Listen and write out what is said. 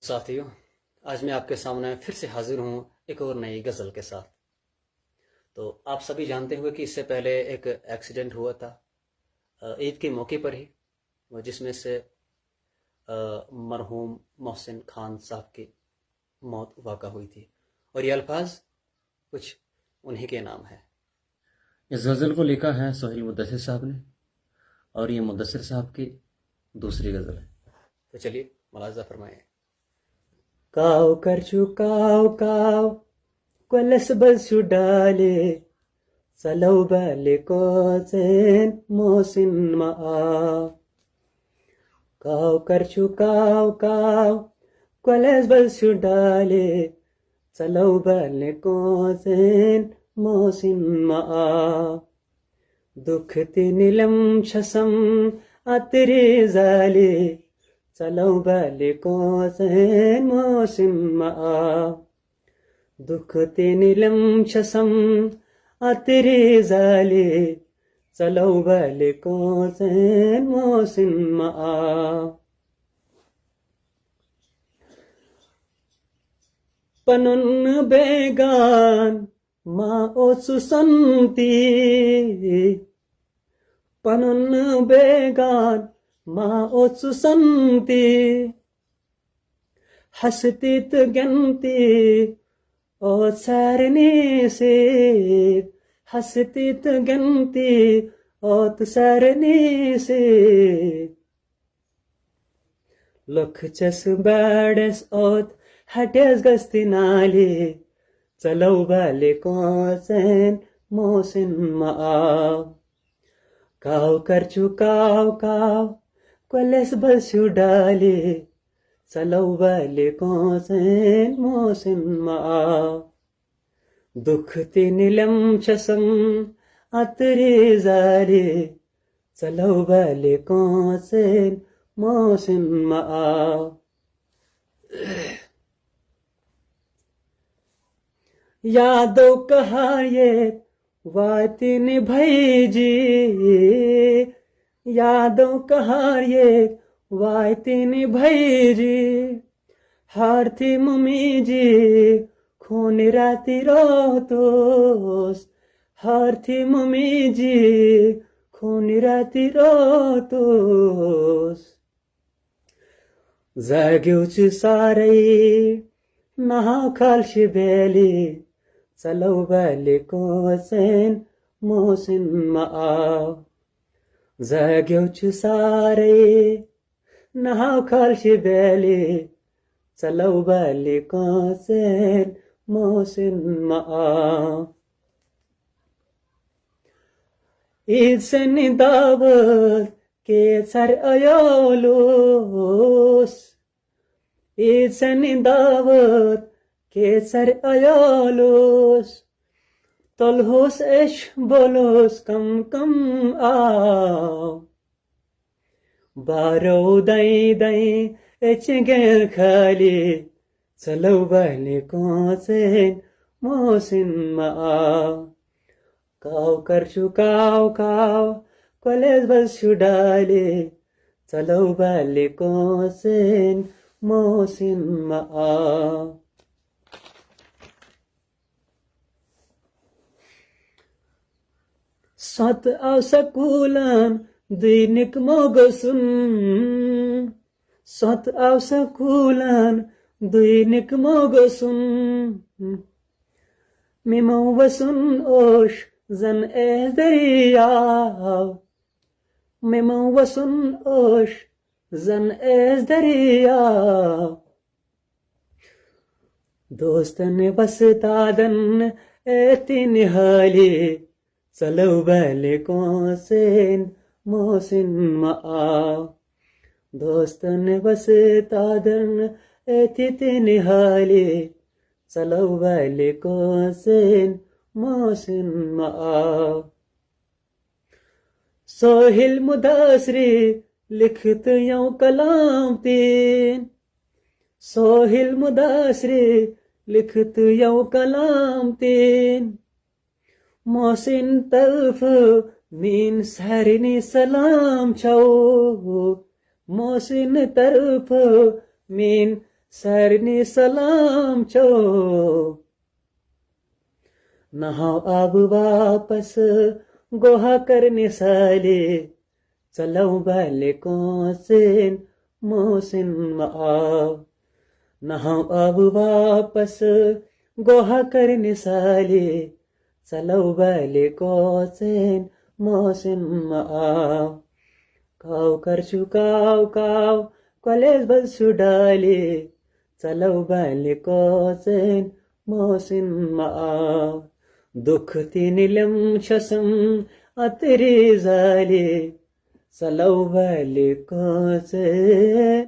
साथियों, आज मैं आपके सामने फिर से हाजिर हूँ एक और नई गज़ल के साथ। तो आप सभी जानते होंगे कि इससे पहले एक एक्सीडेंट हुआ था ईद के मौके पर ही, वो जिसमें से मरहूम मोहसिन खान साहब की मौत वाक़ा हुई थी और ये अल्फाज कुछ उन्हीं के नाम है। इस गज़ल को लिखा है सोहेल मुदस्सिर साहब ने और ये मुदस्सिर साहब की दूसरी गज़ल है। तो चलिए मुलाज़ा फरमाएं। काव करचु काव काव कोलस बसु डाले सलौ बाले कोसेन मोहसिन मा काव करचु काव काव कोलस बसु डाले सलौ बाले कोसेन मोहसिन मा दुख ते नीलम छसम अतरे जाले चलौ बाले कोसेन मोहसिन मा दुख ते नीलम छसम अतरे जाले चलौ बाले कोसेन मोहसिन मा पनुन बेगान मा ओसु संती पनुन बेगान मा ओसु संती हसतीत गंती ओ सारने से हसतीत गंती ओ सारने से लखचस बाडस ओत हटस गस्ती नाले चलौ बाले कोसेन मोहसिन मा काव करचु काव काव कोलस बसु डाले चलौ बाले कोसेन मोहसिन मा दुख ते नीलम छसम अतरे जाले चलौ बाले कोसेन मोहसिन मा यादो कहाये वातिन भैजी यादो कहाये वातिन भैजी हारथी मम्मी जी खून राती रोतोस हारथी मम्मी जी खून राती रोतोस जाग्योच सारै नहा खालशी बेली चलौ बाले कोसेन मोहसिन मा जाग्योच सारै नहा खालशी बेली चलौ बाले कोसेन मोहसिन मा ईद सनी दावत के सर अयोलोस ईद सनी दावत केसर अयोलोस तलहोस एश बोलोस कम कम आओ बारो दाई दाई एचगेर खाली चलौ बाले कोसेन मोहसिन मा काव करचु काव काव कोलेस बसु डाले चलौ बाले कोसेन मोहसिन मा सत आव सकुलन दैनिक मोगसुन सत आव सकुलन दैनिक मोगसुन मिमो वसुन ओश जन ए दरियाव मिमो वसुन ओश जन ए दरियाव दोस्तन बसतादन एतिन हाली चलौ बाले कोसेन मोहसिन मा दोस्तन बसतादन एतिन हाली चलौ बाले कोसेन मोहसिन मा सोहेल मुदस्सिर लिखत यौ कलाम तीन सोहेल मुदस्सिर लिखत यौ कलाम तीन मोहसिन तरफ मीन सारिनी सलाम छौ मोहसिन तरफ मीन सारनी सलाम छो नहाओ अब वापस गोहा करने साले चलो बाले कोसिन मोसिन माओ नहाओ अब वापस गोहा करने साले चलो बाले कोसिन मोसिन माओ काव कर चुकाव काव कॉलेज बसु डाले चलो बाले कोसिन मोसिन माओ दुख तिनिलम छसम अतरी जाले चलो बाले कोसिन